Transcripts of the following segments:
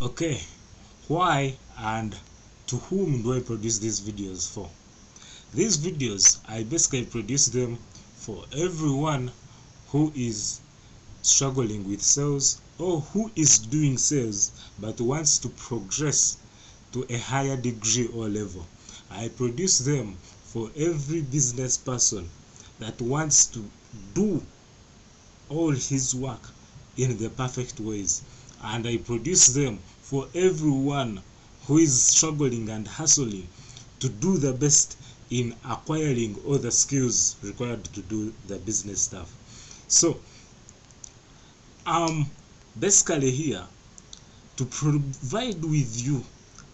Okay, why and to whom do I produce these videos for? These videos, I basically produce them for everyone who is struggling with sales or who is doing sales but wants to progress to a higher degree or level. I produce them for every business person that wants to do all his work in the perfect ways, and I produce them for everyone who is struggling and hustling to do the best in acquiring all the skills required to do the business stuff. So I'm basically here to provide with you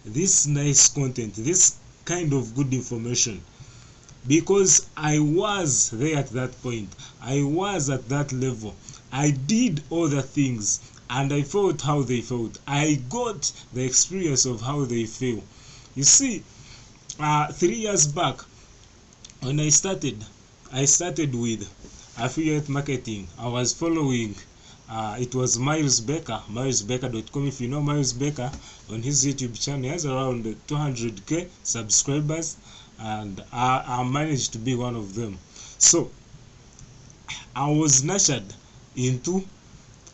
this nice content, this kind of good information, because I was there at that point. I was at that level. I did all the things and I felt how they felt. I got the experience of how they feel. You see, 3 years back when I started with affiliate marketing. I was following it was Miles Baker, milesbaker.com. If you know Miles Baker, on his YouTube channel he has around 200k subscribers, and I managed to be one of them. So I was nurtured into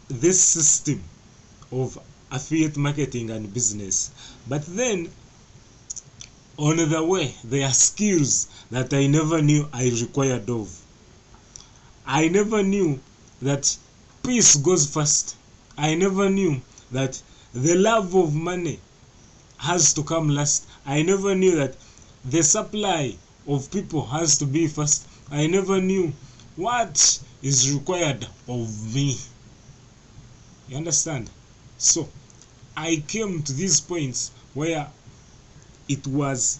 this system of affiliate marketing and business, but then on the way there are skills that I never knew I required of. I never knew that peace goes first. I never knew that the love of money has to come last. I never knew that the supply of people has to be first. I never knew what is required of me. You understand? So I came to these points where it was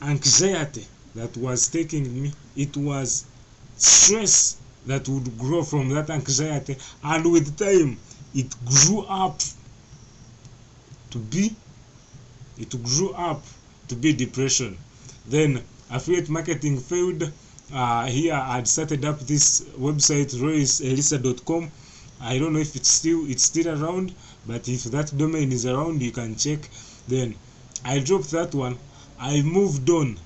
anxiety that was taking me. It was stress that would grow from that anxiety, and with time it grew up to be depression. Then affiliate marketing failed. Here I'd started up this website, roycelisa.com. I don't know if it's still around, but if that domain is around you can check. Then I dropped that one. I moved on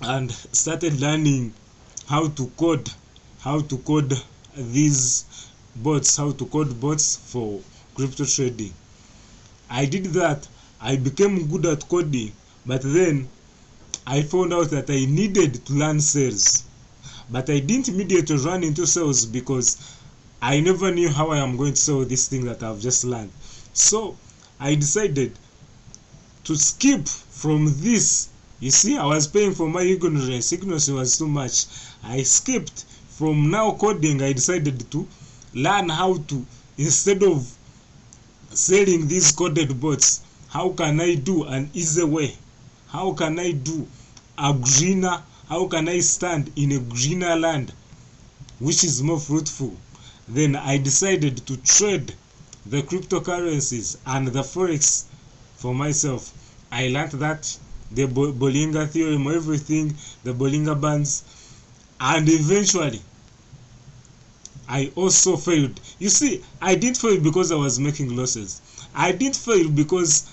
and started learning how to code these bots, how to code bots for crypto trading. I did that. I became good at coding, but then I found out that I needed to learn sales. But I didn't immediately run into sales because I never knew how I am going to sell this thing that I've just learned. So I decided to skip from this. You see, I was paying for my ignorance. Ignorance was too much. I skipped from now coding. I decided to learn how to, instead of selling these coded bots, how can I do an easy way? How can I do a greener? How can I stand in a greener land which is more fruitful? Then I decided to trade the cryptocurrencies and the forex for myself. I learned that, the Bollinger theorem, everything, the Bollinger bands, and eventually I also failed. You see, I didn't fail because I was making losses. I didn't fail because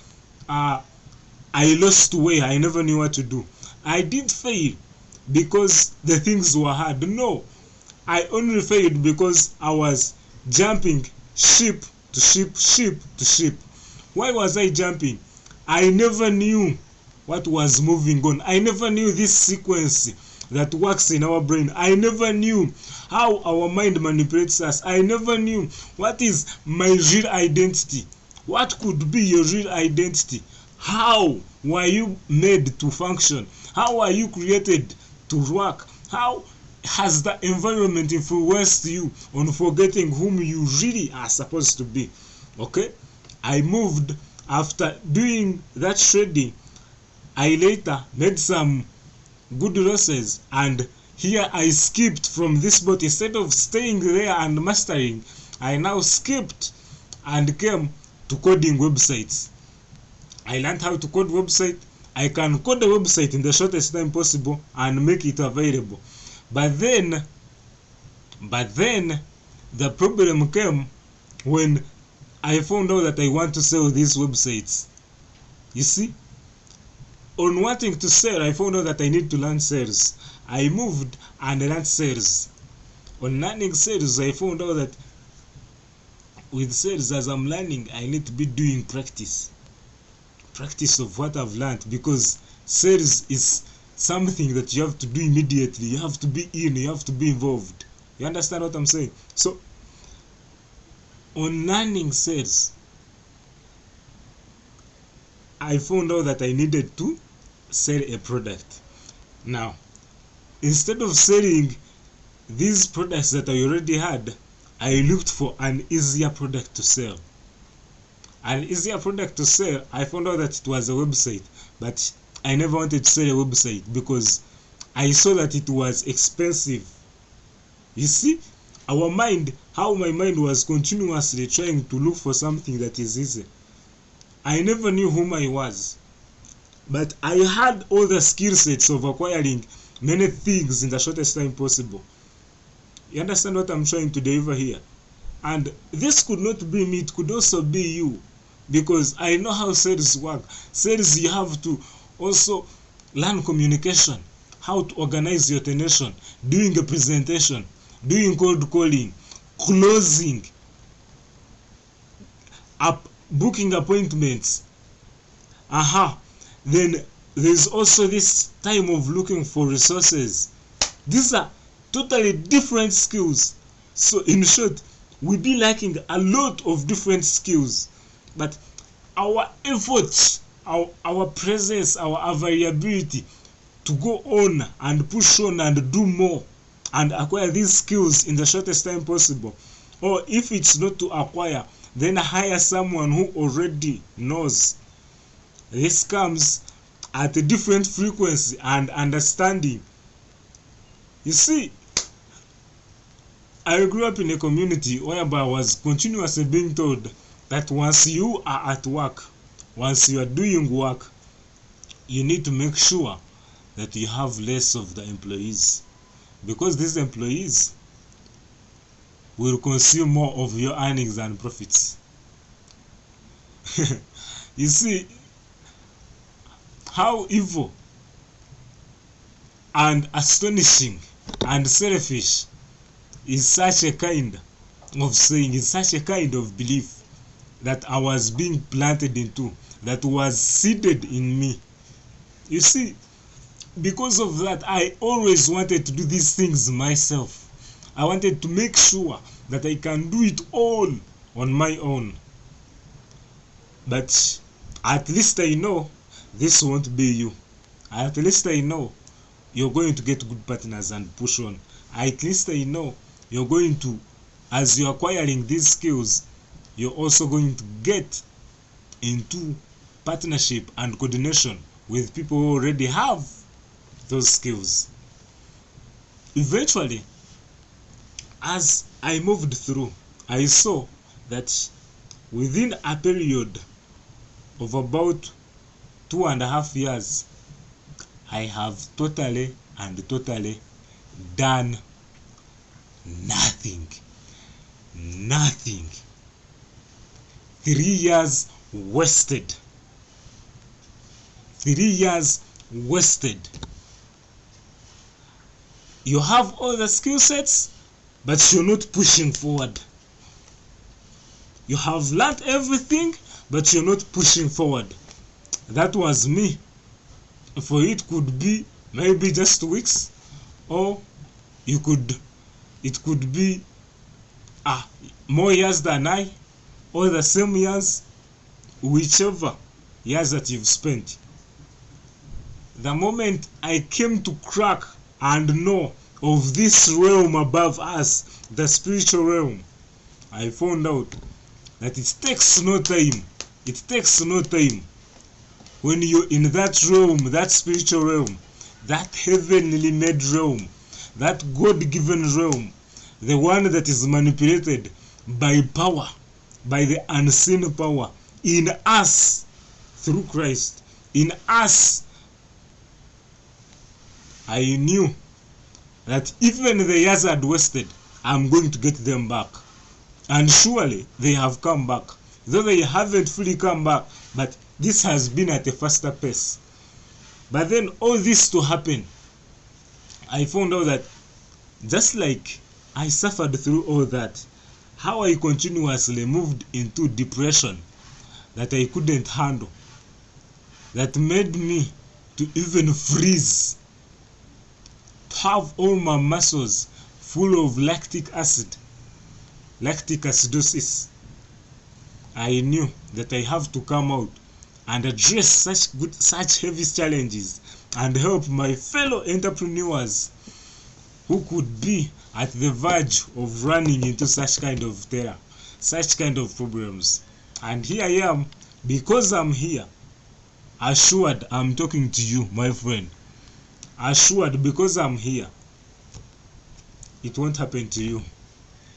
I lost way. I never knew what to do. I didn't fail because the things were hard. No, I only failed because I was jumping ship to ship, ship to ship. Why was I jumping? I never knew what was moving on. I never knew this sequence that works in our brain. I never knew how our mind manipulates us. I never knew what is my real identity. What could be your real identity? How were you made to function? How are you created to work? How has the environment influenced you on forgetting whom you really are supposed to be? Okay, I moved. After doing that trading, I later made some good losses, and here I skipped from this bot. Instead of staying there and mastering, I now skipped and came to coding websites. I learned how to code website. I can code a website in the shortest time possible and make it available. But then the problem came when I found out that I want to sell these websites. You see, on wanting to sell, I found out that I need to learn sales. I moved and learned sales. On learning sales, I found out that with sales, as I'm learning, I need to be doing practice of what I've learned, because sales is something that you have to do immediately. You have to be in, you have to be involved. You understand what I'm saying? So on learning sales, I found out that I needed to sell a product. Now, instead of selling these products that I already had, I looked for an easier product to sell. An easier product to sell, I found out that it was a website, but I never wanted to sell a website because I saw that it was expensive. You see, our mind, how my mind was continuously trying to look for something that is easy. I never knew whom I was, but I had all the skill sets of acquiring many things in the shortest time possible. You understand what I'm trying to deliver here? And this could not be me, it could also be you, because I know how sales work. Sales, you have to also learn communication, how to organize your tenation, doing a presentation, doing cold calling, closing, booking appointments. Then there's also this time of looking for resources. These are totally different skills. So in short, we be lacking a lot of different skills, but our efforts, our presence, our availability to go on and push on and do more and acquire these skills in the shortest time possible, or if it's not to acquire, then hire someone who already knows. This comes at a different frequency and understanding. You see, I grew up in a community whereby I was continuously being told that once you are at work, once you are doing work, you need to make sure that you have less of the employees, because these employees will consume more of your earnings and profits. You see how evil and astonishing and selfish is such a kind of saying, is such a kind of belief that I was being planted into, that was seeded in me. You see, because of that, I always wanted to do these things myself. I wanted to make sure that I can do it all on my own. But at least I know this won't be you. At least I know you're going to get good partners and push on. At least I know you're going to, as you're acquiring these skills, you're also going to get into partnership and coordination with people who already have those skills. Eventually, as I moved through, I saw that within a period of about 2.5 years, I have totally done nothing. 3 years wasted. 3 years wasted. You have all the skill sets, but you're not pushing forward. You have learned everything, but you're not pushing forward. That was me. For it could be maybe just weeks, or it could be more years than I, or the same years, whichever years that you've spent. The moment I came to crack and know of this realm above us, the spiritual realm, I found out that it takes no time. It takes no time. When you're in that realm, that spiritual realm, that heavenly made realm, that God-given realm, the one that is manipulated by power, by the unseen power in us through Christ, in us, I knew that even the years I'd wasted, I'm going to get them back. And surely they have come back. though they haven't fully come back, but this has been at a faster pace. But then all this to happen, I found out that just like I suffered through all that, how I continuously moved into depression that I couldn't handle, that made me to even freeze, to have all my muscles full of lactic acidosis. I knew that I have to come out and address such heavy challenges and help my fellow entrepreneurs who could be at the verge of running into such kind of terror, such kind of problems. And here I am, because I'm here, assured I'm talking to you, my friend. Assured because I'm here, it won't happen to you.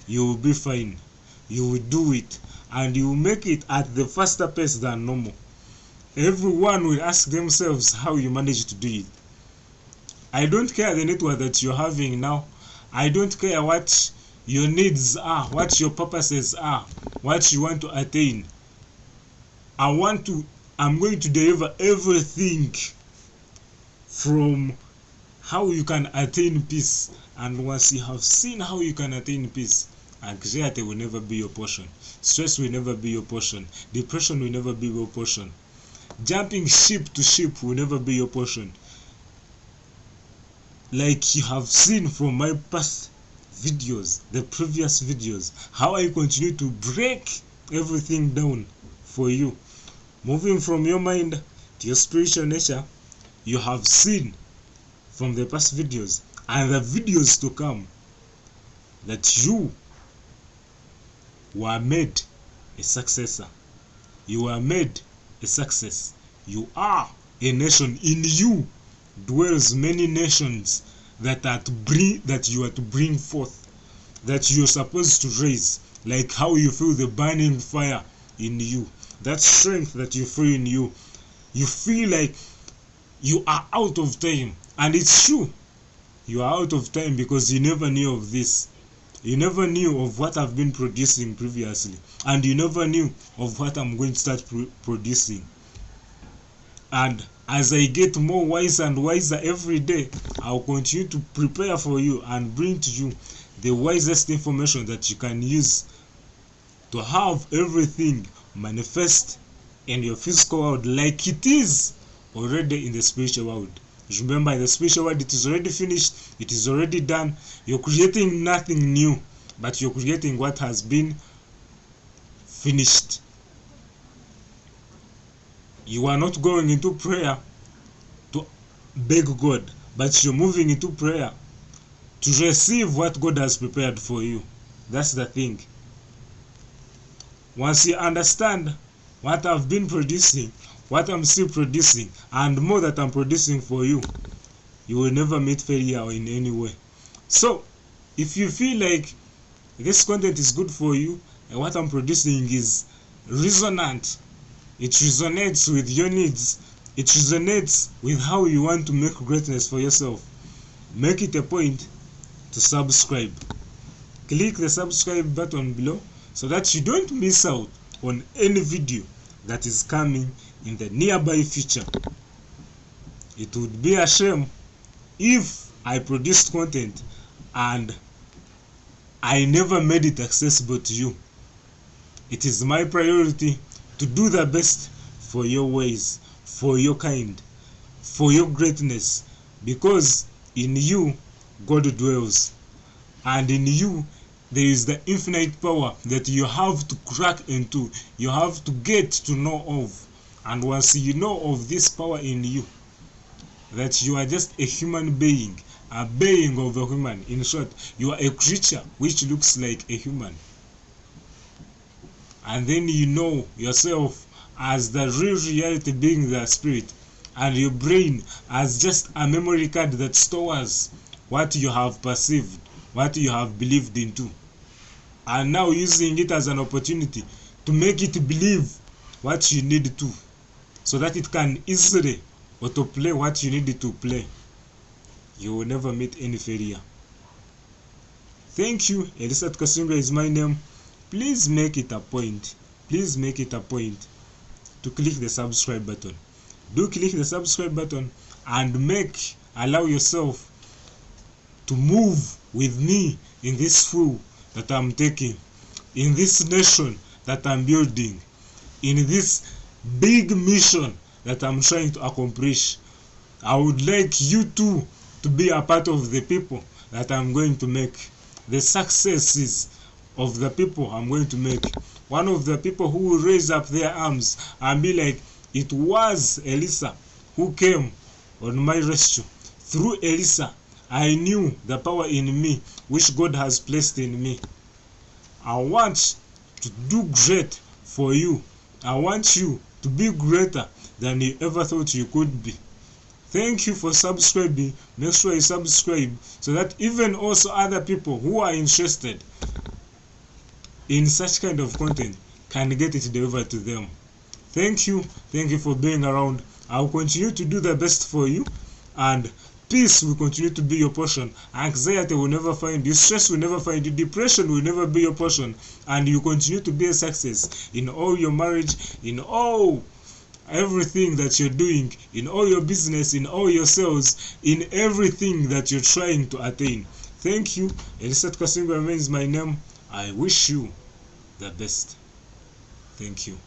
You will be fine. You will do it, and you will make it at the faster pace than normal. Everyone will ask themselves how you manage to do it. I don't care the network that you're having now. I don't care what your needs are, what your purposes are, what you want to attain. I'm going to deliver everything from how you can attain peace. And once you have seen how you can attain peace, anxiety will never be your portion. Stress will never be your portion. Depression will never be your portion. Jumping ship to ship will never be your portion. Like you have seen from my past videos, the previous videos, how I continue to break everything down for you. Moving from your mind to your spiritual nature, you have seen from the past videos and the videos to come that you were made a successor. You were made a success. You are a nation. In you dwells many nations that you are to bring forth, that you're supposed to raise. Like how you feel the burning fire in you, that strength that you feel in you. You feel like you are out of time, and it's true. You are out of time because you never knew of this. You never knew of what I've been producing previously, and you never knew of what I'm going to start producing. And as I get more wise and wiser every day, I'll continue to prepare for you and bring to you the wisest information that you can use to have everything manifest in your physical world like it is already in the spiritual world. Remember, in the spiritual world, it is already finished, it is already done. You're creating nothing new, but you're creating what has been finished. You are not going into prayer to beg God, but you're moving into prayer to receive what God has prepared for you. That's the thing. Once you understand what I've been producing, what I'm still producing, and more that I'm producing for you, you will never meet failure in any way. So, if you feel like this content is good for you and what I'm producing is resonant, it resonates with your needs, it resonates with how you want to make greatness for yourself, make it a point to subscribe. Click the subscribe button below so that you don't miss out on any video that is coming in the nearby future. It would be a shame if I produced content and I never made it accessible to you. It is my priority to do the best for your ways, for your kind, for your greatness, because in you God dwells, and in you there is the infinite power that you have to crack into, you have to get to know of. And once you know of this power in you, that you are just a human being, a being of a human, in short, you are a creature which looks like a human. And then you know yourself as the real reality being the spirit, and your brain as just a memory card that stores what you have perceived, what you have believed into, and now using it as an opportunity to make it believe what you need to, so that it can easily autoplay what you need to play. You will never meet any failure. Thank you. Elisat Kasunga is my name. Please make it a point please make it a point to click the subscribe button. Do click the subscribe button and allow yourself to move with me in this flow that I'm taking, in this nation that I'm building, in this big mission that I'm trying to accomplish. I would like you too to be a part of the people that I'm going to make, the successes of the people I'm going to make. One of the people who will raise up their arms and be like, it was Elisa who came on my rescue. Through Elisa, I knew the power in me which God has placed in me. I want to do great for you. I want you to be greater than you ever thought you could be. Thank you for subscribing. Make sure you subscribe so that even also other people who are interested in such kind of content can get it delivered to them. Thank you for being around. I'll continue to do the best for you, and peace will continue to be your portion. Anxiety will never find you, stress will never find you, depression will never be your portion, and you continue to be a success in all your marriage, in all everything that you're doing, in all your business, in all your sales, in everything that you're trying to attain. Thank you. Elisat Kasinga remains my name. I wish you the best. Thank you.